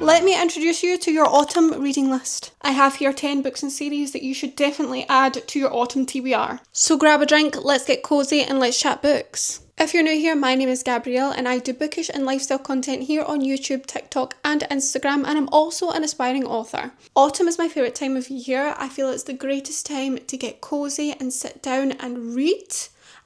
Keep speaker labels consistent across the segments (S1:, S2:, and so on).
S1: let me introduce you to your autumn reading list. I have here 10 books and series that you should definitely add to your autumn TBR. So grab a drink, let's get cozy and let's chat books. If you're new here, my name is Gabrielle and I do bookish and lifestyle content here on YouTube, TikTok and Instagram, and I'm also an aspiring author. Autumn is my favourite time of year. I feel it's the greatest time to get cozy and sit down and read,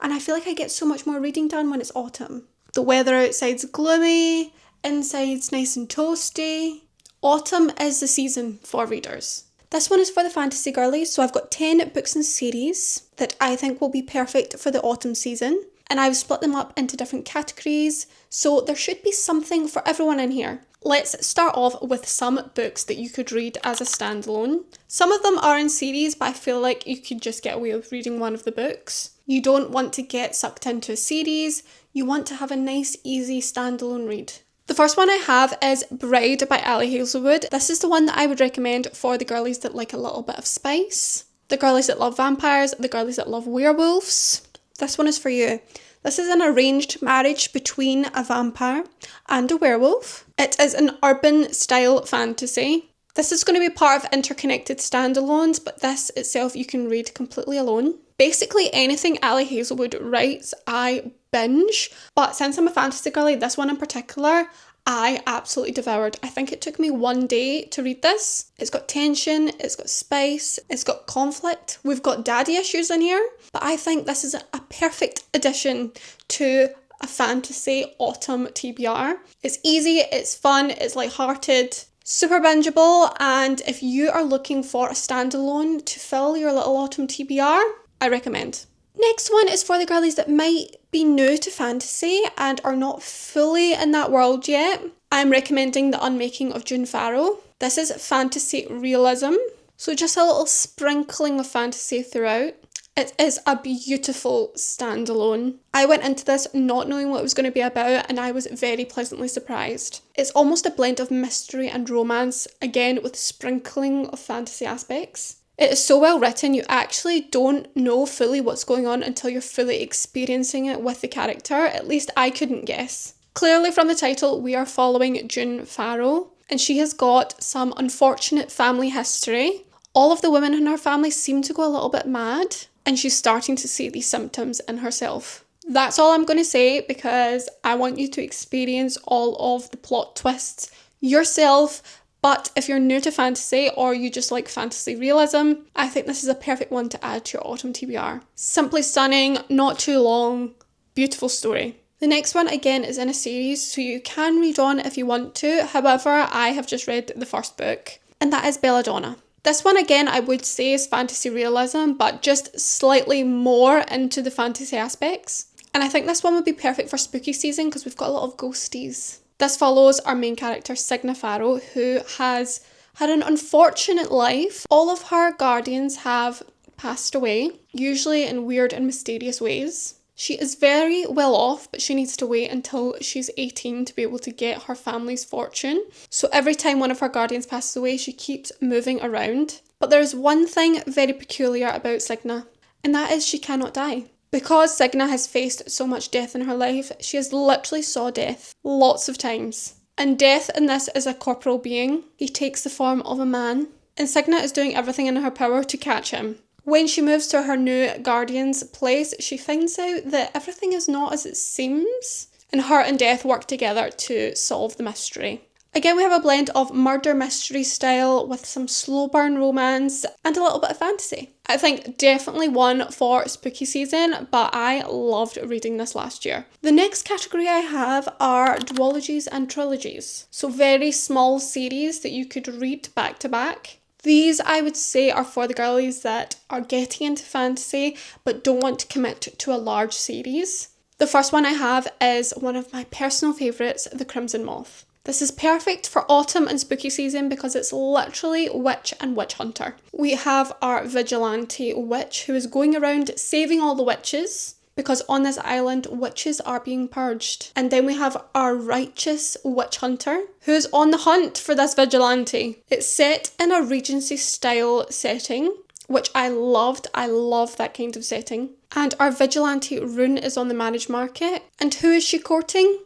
S1: and I feel like I get so much more reading done when it's autumn. The weather outside's gloomy, inside's nice and toasty. Autumn is the season for readers. This one is for the fantasy girlies, so I've got 10 books and series that I think will be perfect for the autumn season. And I've split them up into different categories, so there should be something for everyone in here. Let's start off with some books that you could read as a standalone. Some of them are in series, but I feel like you could just get away with reading one of the books. You don't want to get sucked into a series, you want to have a nice, easy standalone read. The first one I have is Bride by Ali Hazelwood. This is the one that I would recommend for the girlies that like a little bit of spice, the girlies that love vampires, the girlies that love werewolves. This one is for you. This is an arranged marriage between a vampire and a werewolf. It is an urban style fantasy. This is going to be part of interconnected standalones, but this itself you can read completely alone. Basically anything Ali Hazelwood writes, I binge, but since I'm a fantasy girly, this one in particular, I absolutely devoured. I think it took me one day to read this. It's got tension, it's got spice, it's got conflict. We've got daddy issues in here, but I think this is a perfect addition to a fantasy autumn TBR. It's easy, it's fun, it's lighthearted, super bingeable, and if you are looking for a standalone to fill your little autumn TBR, I recommend. Next one is for the girlies that might be new to fantasy and are not fully in that world yet. I'm recommending The Unmaking of June Farrow. This is fantasy realism, so just a little sprinkling of fantasy throughout. It is a beautiful standalone. I went into this not knowing what it was going to be about and I was very pleasantly surprised. It's almost a blend of mystery and romance, again with sprinkling of fantasy aspects. It is so well written, you actually don't know fully what's going on until you're fully experiencing it with the character. At least I couldn't guess. Clearly from the title, we are following June Farrow, and she has got some unfortunate family history. All of the women in her family seem to go a little bit mad, and she's starting to see these symptoms in herself. That's all I'm going to say because I want you to experience all of the plot twists yourself. But if you're new to fantasy or you just like fantasy realism, I think this is a perfect one to add to your autumn TBR. Simply stunning, not too long, beautiful story. The next one again is in a series, so you can read on if you want to. However, I have just read the first book, and that is Belladonna. This one again I would say is fantasy realism, but just slightly more into the fantasy aspects. And I think this one would be perfect for spooky season because we've got a lot of ghosties. This follows our main character, Signa Farrow, who has had an unfortunate life. All of her guardians have passed away, usually in weird and mysterious ways. She is very well off, but she needs to wait until she's 18 to be able to get her family's fortune. So every time one of her guardians passes away, she keeps moving around. But there's one thing very peculiar about Signa, and that is she cannot die. Because Signa has faced so much death in her life, she has literally saw death lots of times. And death in this is a corporal being. He takes the form of a man. And Signa is doing everything in her power to catch him. When she moves to her new guardian's place, she finds out that everything is not as it seems. And her and Death work together to solve the mystery. Again, we have a blend of murder mystery style with some slow burn romance and a little bit of fantasy. I think definitely one for spooky season, but I loved reading this last year. The next category I have are duologies and trilogies. So very small series that you could read back to back. These I would say are for the girlies that are getting into fantasy but don't want to commit to a large series. The first one I have is one of my personal favourites, The Crimson Moth. This is perfect for autumn and spooky season because it's literally witch and witch hunter. We have our vigilante witch who is going around saving all the witches because on this island witches are being purged. And then we have our righteous witch hunter who is on the hunt for this vigilante. It's set in a Regency style setting, which I loved. I love that kind of setting. And our vigilante Rune is on the marriage market. And who is she courting?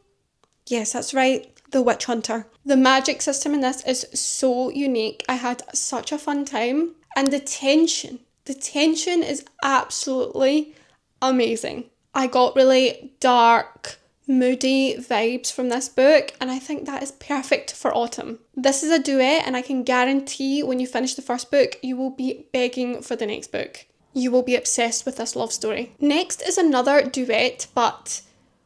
S1: Yes, that's right. The witch hunter. The magic system in this is so unique. I had such a fun time. And the tension is absolutely amazing. I got really dark, moody vibes from this book, and I think that is perfect for autumn. This is a duet, and I can guarantee when you finish the first book, you will be begging for the next book. You will be obsessed with this love story. Next is another duet, but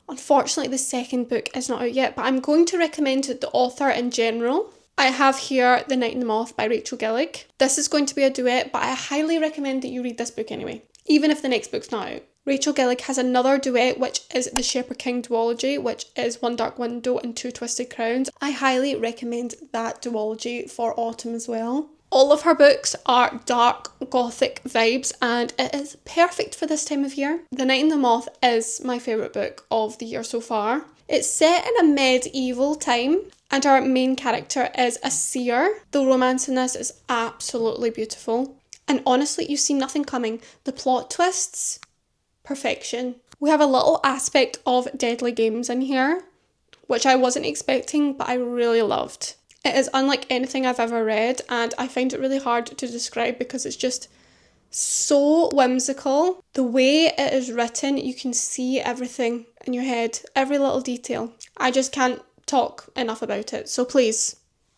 S1: unfortunately the second book is not out yet, but I'm going to recommend the author in general. I have here The Night and the Moth by Rachel Gillig. This is going to be a duet, but I highly recommend that you read this book anyway, even if the next book's not out. Rachel Gillig has another duet, which is The Shepherd King duology, which is One Dark Window and Two Twisted Crowns. I highly recommend that duology for autumn as well. All of her books are dark gothic vibes, and it is perfect for this time of year. The Night and the Moth is my favourite book of the year so far. It's set in a medieval time, and our main character is a seer. The romance in this is absolutely beautiful. And honestly, you see nothing coming. The plot twists, perfection. We have a little aspect of deadly games in here, which I wasn't expecting, but I really loved. It is unlike anything I've ever read, and I find it really hard to describe because it's just so whimsical. The way it is written, you can see everything in your head, every little detail. I just can't talk enough about it, so please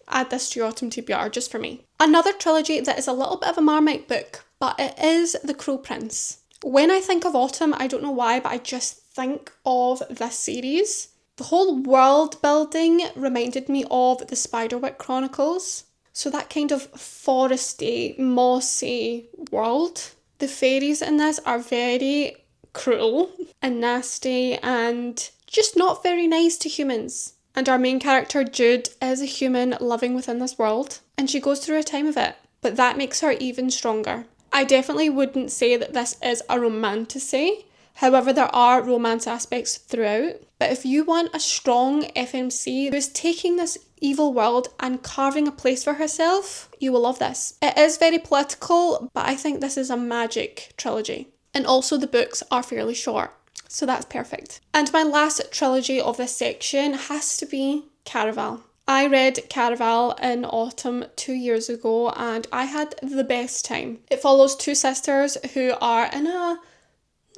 S1: add this to your autumn TBR just for me. Another trilogy that is a little bit of a Marmite book, but it is The Crow Prince. When I think of autumn, I don't know why, but I just think of this series. The whole world building reminded me of the Spiderwick Chronicles. So that kind of foresty, mossy world. The fairies in this are very cruel and nasty and just not very nice to humans. And our main character, Jude, is a human living within this world, and she goes through a time of it. But that makes her even stronger. I definitely wouldn't say that this is a romantasy. However, there are romance aspects throughout. But if you want a strong FMC who's taking this evil world and carving a place for herself, you will love this. It is very political, but I think this is a magic trilogy. And also the books are fairly short, so that's perfect. And my last trilogy of this section has to be Caraval. I read Caraval in autumn 2 years ago, and I had the best time. It follows two sisters who are in a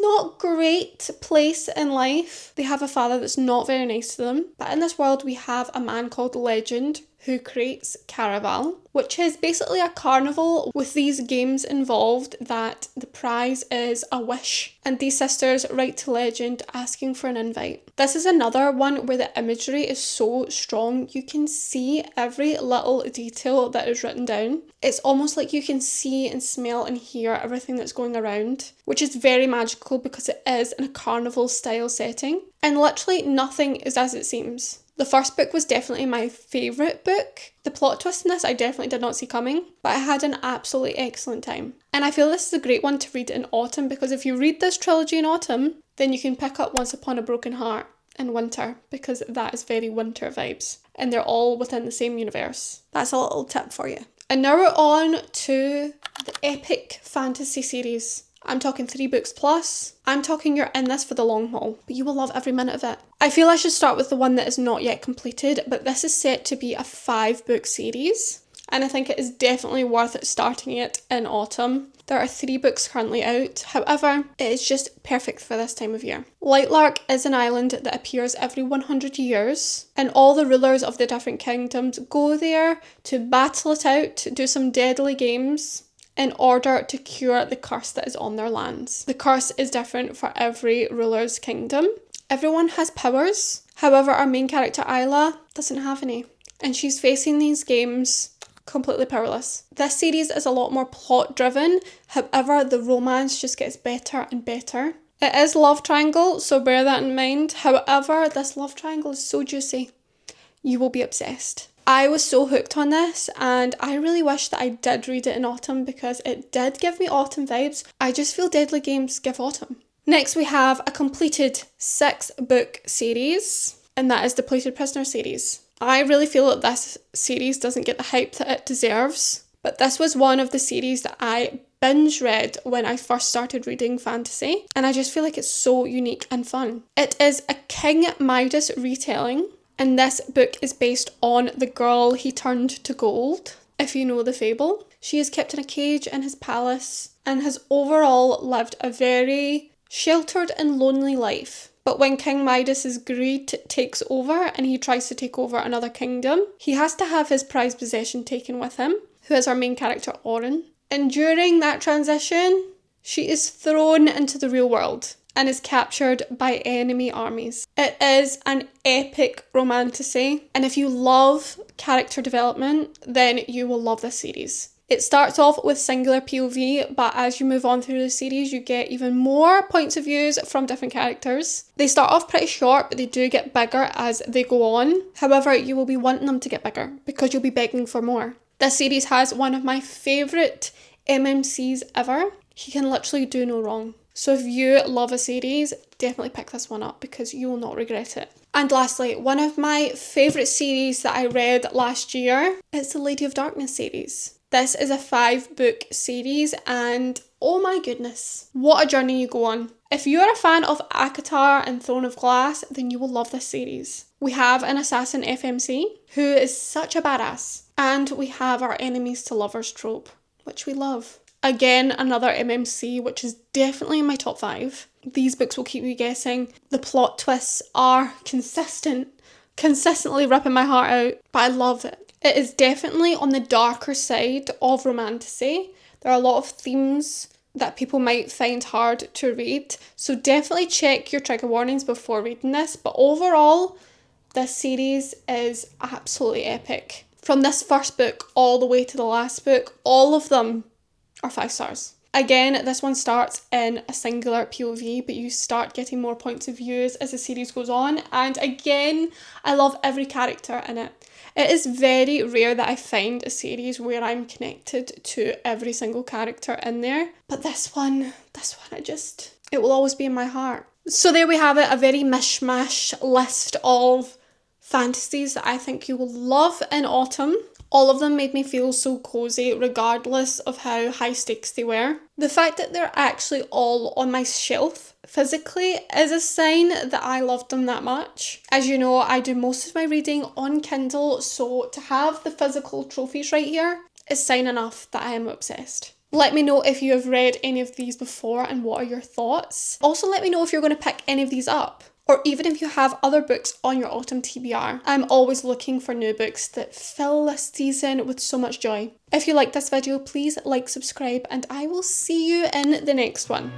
S1: not great place in life. They have a father that's not very nice to them. But in this world, we have a man called Legend who creates Caraval, which is basically a carnival with these games involved that the prize is a wish. And these sisters write to Legend asking for an invite. This is another one where the imagery is so strong. You can see every little detail that is written down. It's almost like you can see and smell and hear everything that's going around, which is very magical because it is in a carnival style setting. And literally nothing is as it seems. The first book was definitely my favourite book. The plot twist in this I definitely did not see coming, but I had an absolutely excellent time. And I feel this is a great one to read in autumn, because if you read this trilogy in autumn, then you can pick up Once Upon a Broken Heart in winter, because that is very winter vibes. And they're all within the same universe. That's a little tip for you. And now we're on to the epic fantasy series. I'm talking 3 books plus. I'm talking you're in this for the long haul, but you will love every minute of it. I feel I should start with the one that is not yet completed, but this is set to be a 5-book series, and I think it is definitely worth starting it in autumn. There are 3 books currently out, however, it is just perfect for this time of year. Lightlark is an island that appears every 100 years, and all the rulers of the different kingdoms go there to battle it out, do some deadly games, in order to cure the curse that is on their lands. The curse is different for every ruler's kingdom. Everyone has powers. However, our main character Isla doesn't have any, and she's facing these games completely powerless. This series is a lot more plot driven. However, the romance just gets better and better. It is love triangle, so bear that in mind. However, this love triangle is so juicy. You will be obsessed. I was so hooked on this, and I really wish that I did read it in autumn because it did give me autumn vibes. I just feel deadly games give autumn. Next we have a completed 6-book series, and that is the Plated Prisoner series. I really feel that this series doesn't get the hype that it deserves, but this was one of the series that I binge read when I first started reading fantasy, and I just feel like it's so unique and fun. It is a King Midas retelling, And this book is based on the girl he turned to gold, if you know the fable. She is kept in a cage in his palace and has overall lived a very sheltered and lonely life. But when King Midas's greed takes over and he tries to take over another kingdom, he has to have his prized possession taken with him, who is our main character, Oren. And during that transition, she is thrown into the real world and is captured by enemy armies. It is an epic romantasy, and if you love character development, then you will love this series. It starts off with singular POV, but as you move on through the series, you get even more points of views from different characters. They start off pretty short, but they do get bigger as they go on. However, you will be wanting them to get bigger because you'll be begging for more. This series has one of my favourite MMCs ever. He can literally do no wrong. So if you love a series, definitely pick this one up because you will not regret it. And lastly, one of my favourite series that I read last year is the Lady of Darkness series. This is a 5-book series and oh my goodness, what a journey you go on. If you're a fan of ACOTAR and Throne of Glass, then you will love this series. We have an assassin FMC who is such a badass, and we have our enemies to lovers trope, which we love. Again, another MMC, which is definitely in my top 5. These books will keep you guessing. The plot twists are consistently ripping my heart out, but I love it. It is definitely on the darker side of romantasy. There are a lot of themes that people might find hard to read, so definitely check your trigger warnings before reading this, but overall, this series is absolutely epic. From this first book all the way to the last book, all of them are 5 stars. Again, this one starts in a singular POV, but you start getting more points of views as the series goes on. And again, I love every character in it. It is very rare that I find a series where I'm connected to every single character in there. But this one, it will always be in my heart. So there we have it, a very mishmash list of fantasies that I think you will love in autumn. All of them made me feel so cozy regardless of how high stakes they were. The fact that they're actually all on my shelf physically is a sign that I loved them that much. As you know, I do most of my reading on Kindle, so to have the physical trophies right here is sign enough that I am obsessed. Let me know if you have read any of these before and what are your thoughts. Also, let me know if you're going to pick any of these up, or even if you have other books on your autumn TBR. I'm always looking for new books that fill this season with so much joy. If you like this video, please like, subscribe, and I will see you in the next one.